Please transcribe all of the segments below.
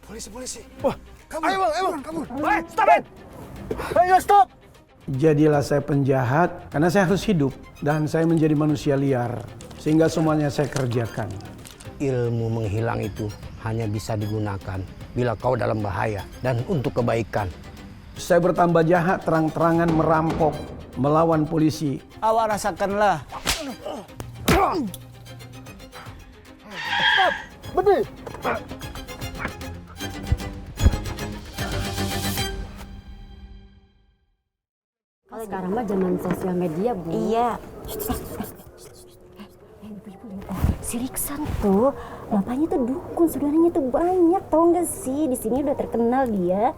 Polisi. Wah, Kabur. Ayo bang, kabur. Stop it! Ayo stop! Jadilah saya penjahat karena saya harus hidup dan saya menjadi manusia liar sehingga semuanya saya kerjakan. Ilmu menghilang itu hanya bisa digunakan bila kau dalam bahaya dan untuk kebaikan. Saya bertambah jahat terang-terangan merampok, melawan polisi. Awak rasakanlah. Berdiri! Sekarang mah zaman sosial media, Bu. Iya. Si Riksan tuh, bapaknya tuh dukun, saudaranya tuh banyak, tau gak sih? Di sini udah terkenal dia.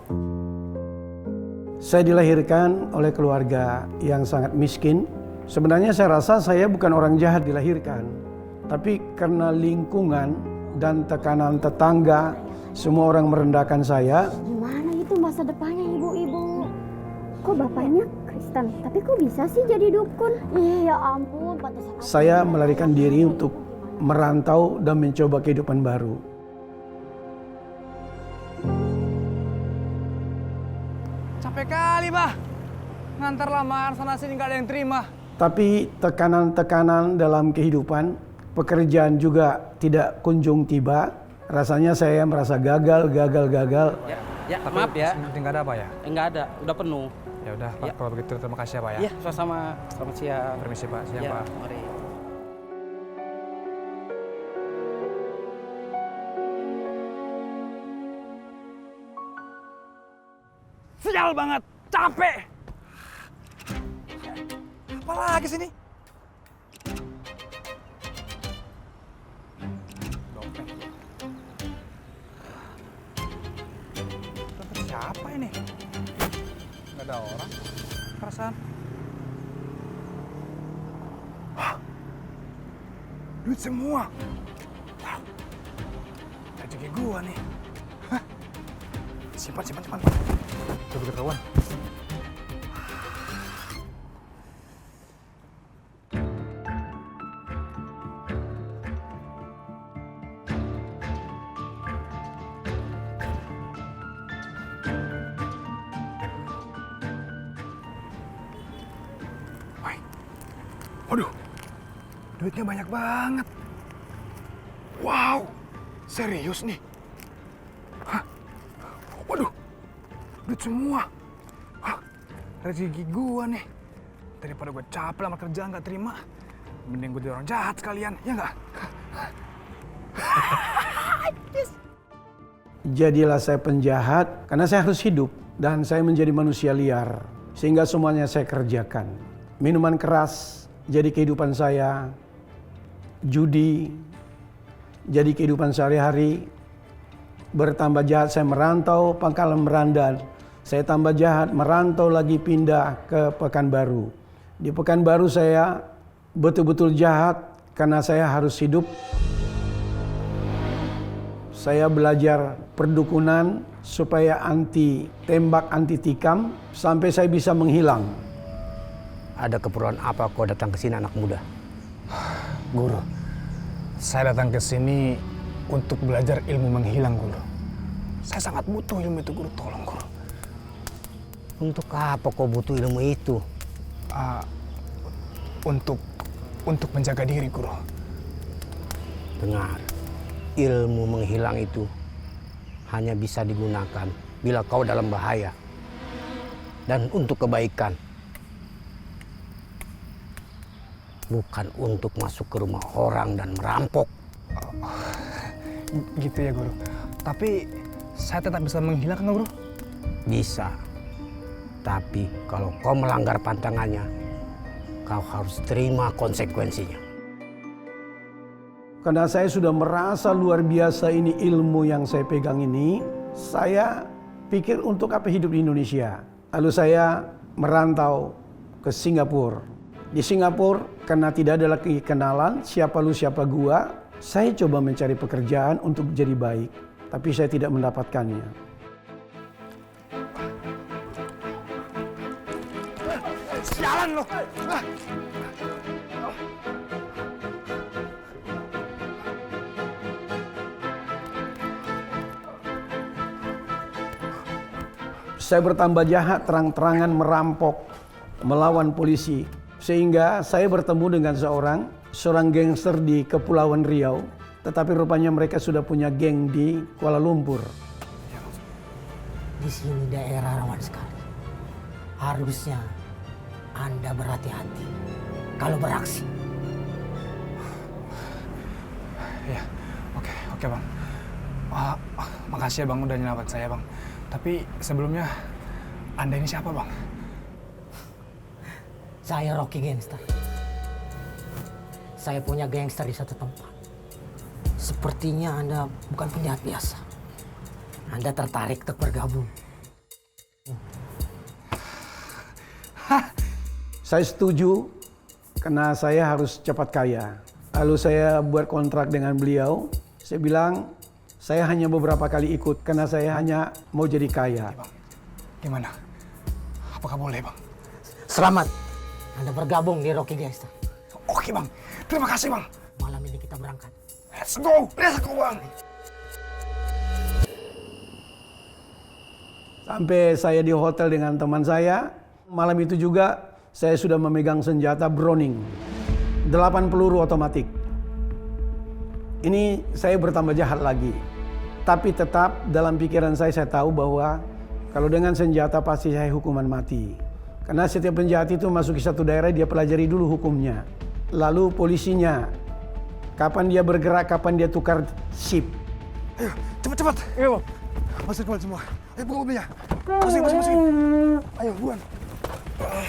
Saya dilahirkan oleh keluarga yang sangat miskin. Sebenarnya saya rasa saya bukan orang jahat dilahirkan. Tapi karena lingkungan dan tekanan tetangga, semua orang merendahkan saya. Gimana itu masa depannya ibu-ibu? Kok bapaknya Kristen, tapi kok bisa sih jadi dukun? Iya ampun, pantesan. Saya melarikan diri untuk merantau dan mencoba kehidupan baru. Capek kali, Bah. Ngantar lamaran sana sini nggak ada yang terima. Tapi tekanan-tekanan dalam kehidupan, pekerjaan juga tidak kunjung tiba. Rasanya saya merasa gagal. Ya, maaf ya. Seperti nggak ada apa ya? Enggak ada, udah penuh. Ya udah, Pak. Ya. Kalau begitu terima kasih ya, Pak ya. Iya, sama-sama. Selamat siang. Permisi, Pak. Siang, Ya, Pak. mari. Sial banget, capek. Apa lagi sini? Dompet. Dompet siapa ini? Nggak ada orang. Perasaan. Hah? Duit semua. Wah. Rezeki gua nih. Hah? Simpan. Udah begitu kawan. Waduh, duitnya banyak banget. Wow, serius nih? Hah? Waduh, duit semua. Hah? Rezeki gua nih. Daripada gua capek sama kerjaan gak terima, mending gua jadi orang jahat sekalian, ya nggak? Jadilah saya penjahat karena saya harus hidup dan saya menjadi manusia liar sehingga semuanya saya kerjakan. Minuman keras jadi kehidupan saya, judi jadi kehidupan sehari-hari. Bertambah jahat saya merantau Pangkalan Merandan. Saya tambah jahat merantau lagi pindah ke Pekanbaru. Di Pekanbaru saya betul-betul jahat karena saya harus hidup. Saya belajar perdukunan supaya anti tembak, anti tikam sampai saya bisa menghilang. Ada keperluan apa kau datang ke sini anak muda? Guru, saya datang ke sini untuk belajar ilmu menghilang, Guru. Saya sangat butuh ilmu itu, Guru. Tolong, Guru. Untuk apa kau butuh ilmu itu? Untuk menjaga diri, Guru. Dengar, ilmu menghilang itu hanya bisa digunakan bila kau dalam bahaya dan untuk kebaikan. Bukan untuk masuk ke rumah orang dan merampok. Gitu ya, Guru. Tapi saya tetap bisa menghilangkan, Guru? Bisa. Tapi kalau kau melanggar pantangannya, kau harus terima konsekuensinya. Karena saya sudah merasa luar biasa ini ilmu yang saya pegang ini, saya pikir untuk apa hidup di Indonesia. Lalu saya merantau ke Singapura. Di Singapura, karena tidak ada lagi kenalan siapa lu siapa gua, saya coba mencari pekerjaan untuk jadi baik. Tapi saya tidak mendapatkannya. Sialan lo! saya bertambah jahat, terang-terangan merampok, melawan polisi. Sehingga saya bertemu dengan seorang gangster di Kepulauan Riau. Tetapi rupanya mereka sudah punya geng di Kuala Lumpur. Di sini daerah rawan sekali. Harusnya Anda berhati-hati kalau beraksi. Ya, oke Bang. Makasih ya Bang udah nyelamat saya Bang. Tapi sebelumnya, Anda ini siapa Bang? Saya Rocky Gangster. Saya punya gangster di satu tempat. Sepertinya Anda bukan penjahat biasa. Anda tertarik untuk bergabung. Saya setuju karena saya harus cepat kaya. Lalu saya buat kontrak dengan beliau. Saya bilang saya hanya beberapa kali ikut karena saya hanya mau jadi kaya. Bang, gimana? Apakah boleh Bang? Selamat. Anda bergabung di Rocky Gangster. Oke Bang, terima kasih Bang. Malam ini kita berangkat. Let's go Bang. Sampai saya di hotel dengan teman saya. Malam itu juga saya sudah memegang senjata Browning 8 peluru otomatik. Ini saya bertambah jahat lagi. Tapi tetap dalam pikiran saya tahu bahwa kalau dengan senjata pasti saya hukuman mati. Karena setiap penjahat itu masuk ke satu daerah dia pelajari dulu hukumnya. Lalu polisinya, kapan dia bergerak, kapan dia tukar sip. Ayo, cepat. Ayo, masuk keluar semua. Ayo buka mobilnya. Masukin. Ayo, buruan. Ayo,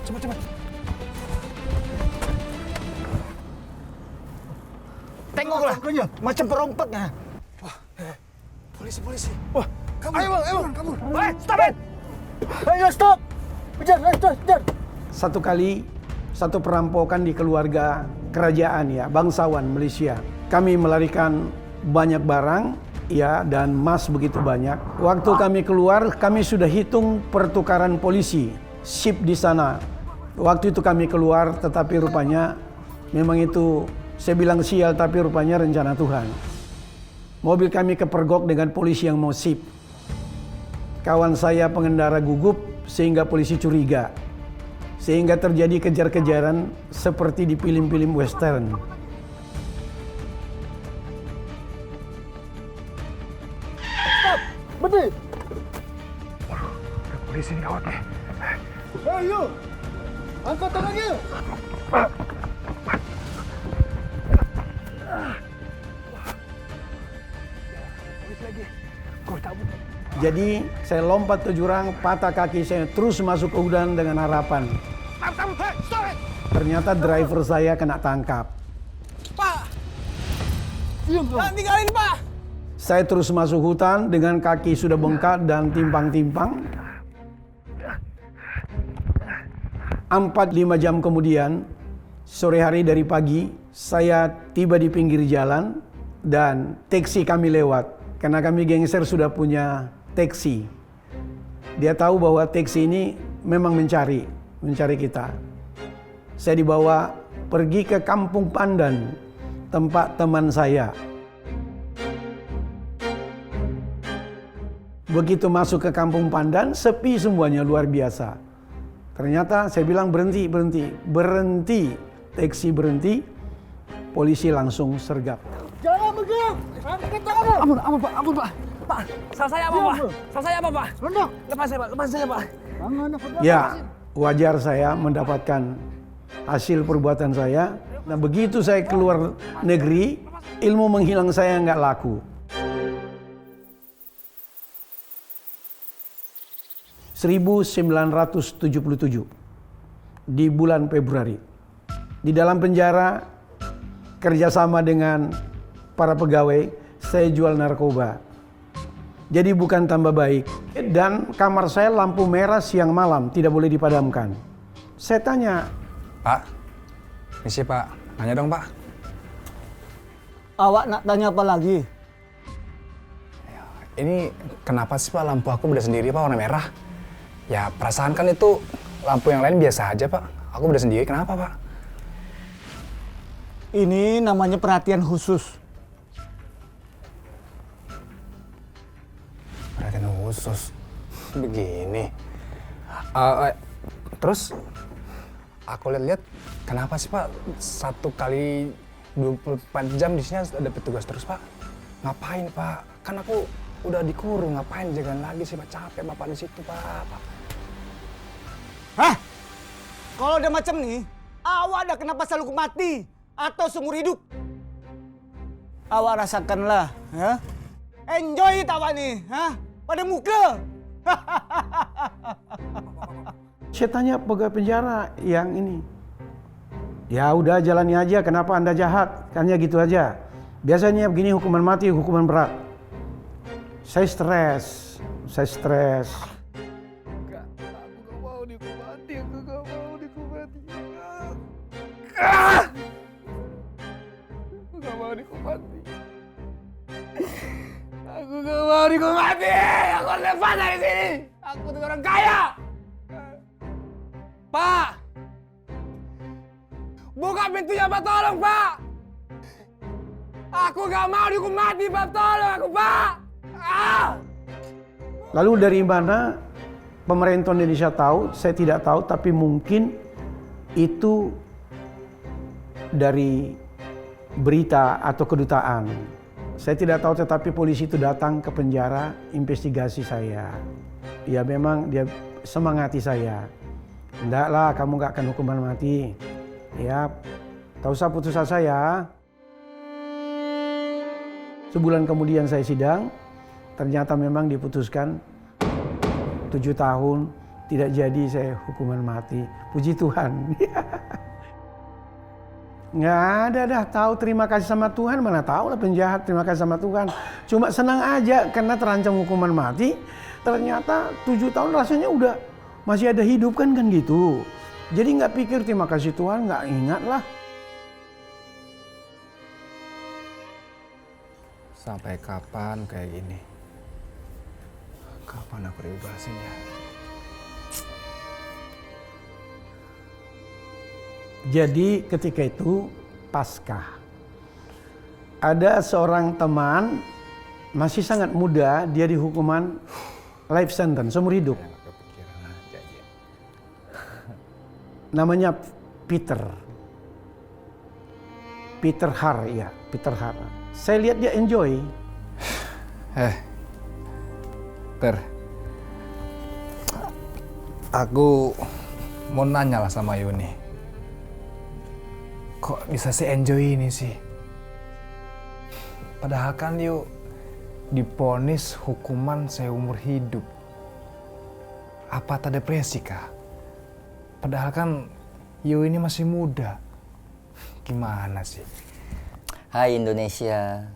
cepat. Tengoklah, macam perompaknya. Polisi. Wah, kabur. Ayo Bang, kabur. Stop it! Ayo stop! Kejar. Satu kali, satu perampokan di keluarga kerajaan ya, bangsawan Malaysia. Kami melarikan banyak barang ya dan emas begitu banyak. Waktu kami keluar, kami sudah hitung pertukaran polisi, sip di sana. Waktu itu kami keluar, tetapi rupanya memang itu, saya bilang sial, tapi rupanya rencana Tuhan. Mobil kami kepergok dengan polisi yang mau sip. Kawan saya pengendara gugup sehingga polisi curiga. Sehingga terjadi kejar-kejaran seperti di film-film western. Stop! Berhenti! Polisi ini gawat nih. Ayo! Angkat tangannya! Jadi saya lompat ke jurang, patah kaki saya terus masuk ke hutan dengan harapan. Ternyata driver saya kena tangkap. Pak! Diam, Jangan tinggalin Pak! Saya terus masuk hutan dengan kaki sudah bengkak dan timpang-timpang. 4-5 jam kemudian, sore hari dari pagi, saya tiba di pinggir jalan dan taksi kami lewat. Karena kami gangster sudah punya taksi. Dia tahu bahwa taksi ini memang mencari kita. Saya dibawa pergi ke Kampung Pandan, tempat teman saya. Begitu masuk ke Kampung Pandan, sepi semuanya, luar biasa. Ternyata saya bilang berhenti. Taksi berhenti, polisi langsung sergap. Jangan bergerak! Angkat tangannya! Ampun Pak. Pak, salah saya apa Pak? Salah saya apa Pak? Rendah! Lepas saya Pak. Tangan apa? Ya, wajar saya mendapatkan hasil perbuatan saya. Nah, begitu saya keluar negeri, ilmu menghilang saya nggak laku. 1977 di bulan Februari. Di dalam penjara, kerjasama dengan para pegawai, saya jual narkoba. Jadi bukan tambah baik. Dan kamar saya lampu merah siang malam, tidak boleh dipadamkan. Saya tanya, Pak, misi Pak, nanya dong Pak. Awak nak tanya apa lagi? Ini kenapa sih Pak lampu aku beda sendiri Pak warna merah? Ya perasaan kan itu lampu yang lain biasa aja Pak. Aku beda sendiri, kenapa Pak? Ini namanya perhatian khusus. khusus. Begini. Terus aku lihat kenapa sih Pak 1 kali 24 jam di sini ada petugas terus Pak? Ngapain Pak? Kan aku udah dikurung, ngapain jaga lagi sih Pak? Capek Bapak di situ Pak. Hah? Kalau udah macam nih, awak ada kenapa selalu mati atau seumur hidup? Awak rasakanlah, ya. Enjoy tawa nih, ha? Pada muka. Saya tanya pegawai penjara yang ini. Ya udah jalani aja, kenapa Anda jahat? Hanya gitu aja. Biasanya begini hukuman mati, hukuman berat. Saya stres. Aku gak mau dihukum mati. Aku gak mau dihukum mati. Aku gak mau dihukum mati. Aku lepas dari sini. Aku tuh orang kaya. Pak! Buka pintunya Pak, tolong Pak! Aku gak mau dihukum mati Pak, tolong aku Pak! Lalu dari mana pemerintah Indonesia tahu? Saya tidak tahu, tapi mungkin itu dari berita atau kedutaan. Saya tidak tahu, tetapi polisi itu datang ke penjara, investigasi saya. Ya memang dia semangati saya. Enggaklah, kamu gak akan hukuman mati. Ya, tak usah putus asa ya. Sebulan kemudian saya sidang, ternyata memang diputuskan 7 tahun, tidak jadi saya hukuman mati. Puji Tuhan. Nggak ada dah tahu terima kasih sama Tuhan, mana tahu lah penjahat terima kasih sama Tuhan. Cuma senang aja karena terancam hukuman mati, ternyata 7 tahun rasanya udah masih ada hidup kan gitu. Jadi nggak pikir terima kasih Tuhan, nggak ingat lah. Sampai kapan kayak gini? Kapan aku dibebasin ya? Jadi ketika itu Paskah, ada seorang teman masih sangat muda, dia dihukuman life sentence, seumur hidup. Namanya Peter Har, ya, Peter Har. Saya lihat dia enjoy. Aku mau nanya lah sama Yuni. Kok bisa enjoy ini sih? Padahal kan Yu diponis hukuman seumur hidup. Apa tak depresi kah? Padahal kan Yu ini masih muda. Gimana sih? Hai Indonesia,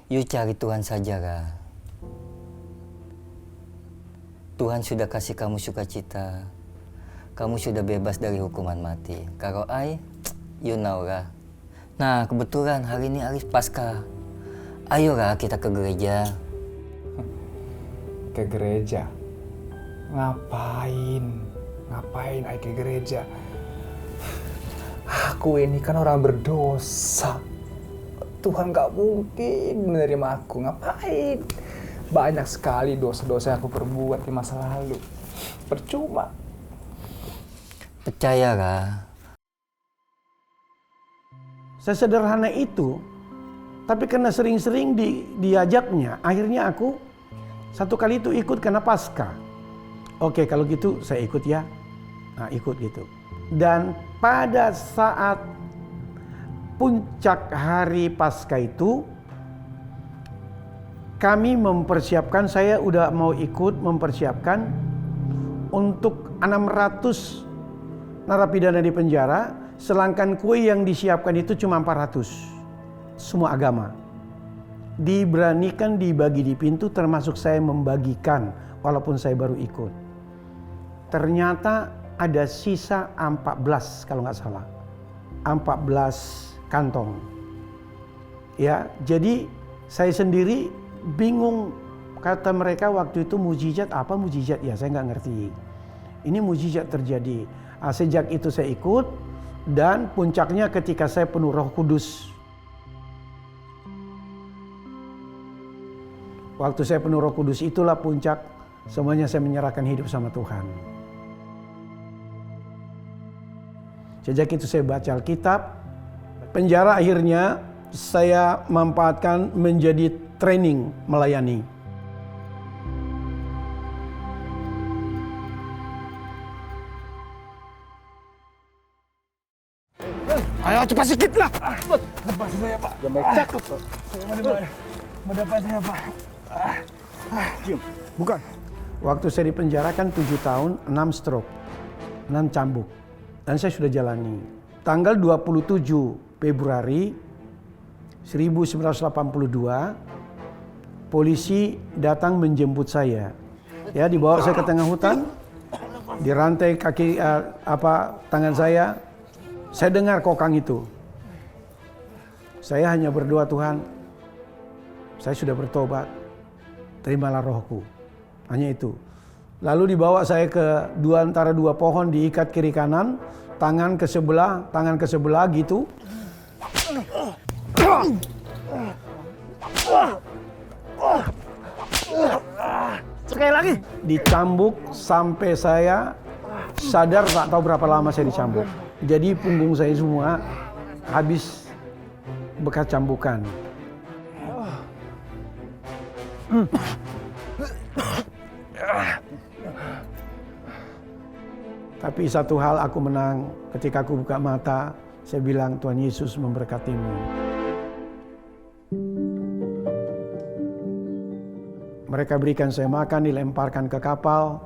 Yu cari Tuhan saja kah? Tuhan sudah kasih kamu sukacita. Kamu sudah bebas dari hukuman mati. Kalau you know kah? Nah kebetulan hari ini hari Paskah. Ayo kah kita ke gereja? Ke gereja? Ngapain? Ngapain ayo ke gereja? Aku ini kan orang berdosa. Tuhan gak mungkin menerima aku. Ngapain? Banyak sekali dosa-dosa yang aku perbuat di masa lalu. Percuma. Percaya kah? Sesederhana itu, tapi karena sering-sering diajaknya, akhirnya aku satu kali itu ikut karena Paskah. Oke, kalau gitu saya ikut ya. Nah, ikut gitu. Dan pada saat puncak hari Paskah itu, kami mempersiapkan, saya udah mau ikut mempersiapkan untuk 600 narapidana di penjara. Sedangkan kue yang disiapkan itu cuma 400. Semua agama. Diberanikan dibagi di pintu, termasuk saya membagikan walaupun saya baru ikut. Ternyata ada sisa 14 kalau nggak salah. 14 kantong. Ya, jadi saya sendiri bingung, kata mereka waktu itu mujizat apa mujizat ya, saya nggak ngerti. Ini mujizat terjadi. Sejak itu saya ikut. Dan puncaknya ketika saya penuh Roh Kudus. Waktu saya penuh Roh Kudus itulah puncak semuanya saya menyerahkan hidup sama Tuhan. Sejak itu saya baca Alkitab. Penjara akhirnya saya manfaatkan menjadi training melayani. Ayo cepat sedikit lah. Lepas saya Pak. Jangan cakep Pak. Saya mendapat saya Pak. Cium. Bukan. Waktu saya dipenjarakan 7 tahun, 6 stroke, 6 cambuk. Dan saya sudah jalani. Tanggal 27 Februari 1982, polisi datang menjemput saya. Ya, dibawa saya ke tengah hutan, dirantai kaki tangan saya. Saya dengar kokang itu. Saya hanya berdoa, Tuhan, saya sudah bertobat, terimalah rohku. Hanya itu. Lalu dibawa saya ke antara dua pohon, diikat kiri kanan, tangan ke sebelah gitu. Sekali lagi. Dicambuk sampai saya sadar, tak tahu berapa lama saya dicambuk. Jadi punggung saya semua habis bekas cambukan. Tapi satu hal aku menang, ketika aku buka mata, saya bilang, Tuhan Yesus memberkatimu. Mereka berikan saya makan, dilemparkan ke kapal.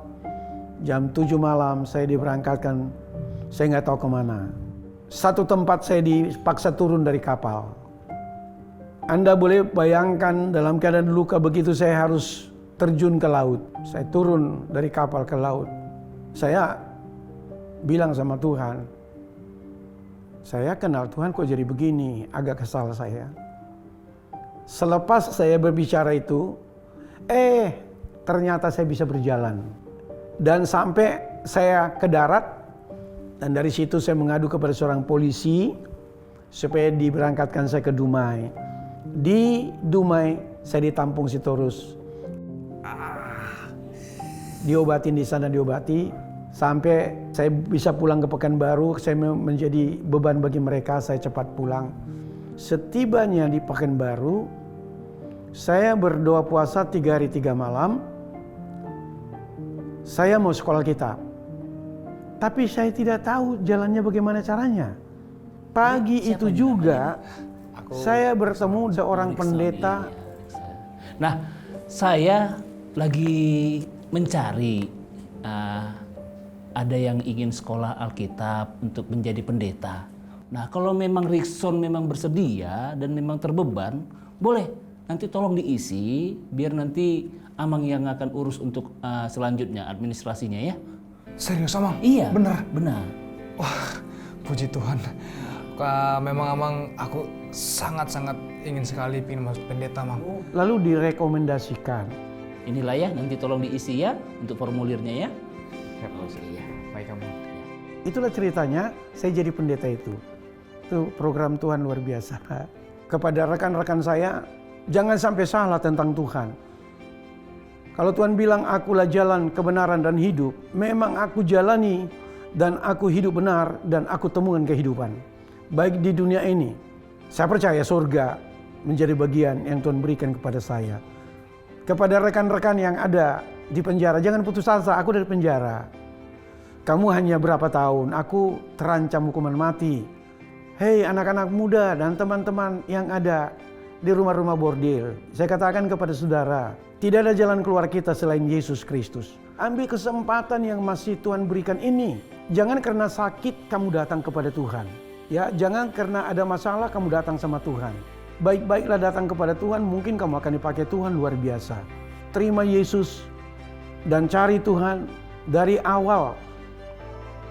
Jam 7 malam saya diberangkatkan, saya nggak tahu kemana. Satu tempat saya dipaksa turun dari kapal. Anda boleh bayangkan dalam keadaan luka begitu saya harus terjun ke laut. Saya turun dari kapal ke laut. Saya bilang sama Tuhan, saya kenal Tuhan kok jadi begini, agak kesal saya. Selepas saya berbicara itu, ternyata saya bisa berjalan. Dan sampai saya ke darat, dan dari situ saya mengadu kepada seorang polisi supaya diberangkatkan saya ke Dumai. Di Dumai saya ditampung Sitorus. Diobatin di sana, diobati sampai saya bisa pulang ke Pekanbaru. Saya menjadi beban bagi mereka, saya cepat pulang. Setibanya di Pekanbaru, saya berdoa puasa 3 hari 3 malam. Saya mau sekolah kitab. Tapi saya tidak tahu jalannya bagaimana caranya. Pagi itu juga saya bertemu seorang pendeta. Nah, saya lagi mencari ada yang ingin sekolah Alkitab untuk menjadi pendeta. Nah, kalau memang Rickson memang bersedia dan memang terbeban, boleh nanti tolong diisi biar nanti Amang yang akan urus untuk selanjutnya administrasinya ya. Serius Amang? Iya. Benar. Wah, puji Tuhan. Memang Amang, aku sangat-sangat ingin sekali ingin masuk pendeta Amang. Lalu direkomendasikan. Inilah ya, nanti tolong diisi ya untuk formulirnya ya. Iya. Baik Amang. Itulah ceritanya saya jadi pendeta itu. Itu program Tuhan luar biasa. Kepada rekan-rekan saya, jangan sampai salah tentang Tuhan. Kalau Tuhan bilang akulah jalan, kebenaran dan hidup, memang aku jalani dan aku hidup benar dan aku temukan kehidupan. Baik di dunia ini, saya percaya surga menjadi bagian yang Tuhan berikan kepada saya. Kepada rekan-rekan yang ada di penjara, jangan putus asa, aku dari penjara. Kamu hanya berapa tahun, aku terancam hukuman mati. Hei anak-anak muda dan teman-teman yang ada di rumah-rumah bordil, saya katakan kepada saudara, tidak ada jalan keluar kita selain Yesus Kristus. Ambil kesempatan yang masih Tuhan berikan ini. Jangan karena sakit kamu datang kepada Tuhan. Ya, jangan karena ada masalah kamu datang sama Tuhan. Baik-baiklah datang kepada Tuhan, mungkin kamu akan dipakai Tuhan luar biasa. Terima Yesus dan cari Tuhan dari awal.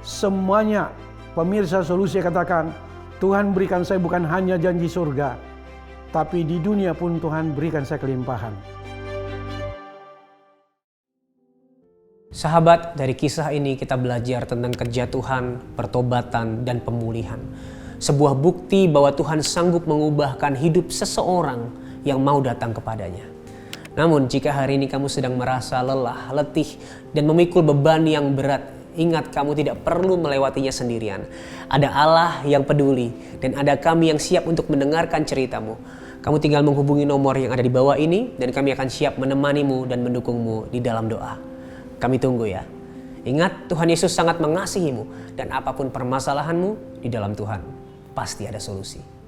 Semuanya pemirsa Solusi katakan, Tuhan berikan saya bukan hanya janji surga, tapi di dunia pun Tuhan berikan saya kelimpahan. Sahabat, dari kisah ini kita belajar tentang kejatuhan, pertobatan, dan pemulihan. Sebuah bukti bahwa Tuhan sanggup mengubahkan hidup seseorang yang mau datang kepadanya. Namun jika hari ini kamu sedang merasa lelah, letih, dan memikul beban yang berat, ingat kamu tidak perlu melewatinya sendirian. Ada Allah yang peduli dan ada kami yang siap untuk mendengarkan ceritamu. Kamu tinggal menghubungi nomor yang ada di bawah ini dan kami akan siap menemanimu dan mendukungmu di dalam doa. Kami tunggu ya. Ingat, Tuhan Yesus sangat mengasihimu dan apapun permasalahanmu, di dalam Tuhan pasti ada solusi.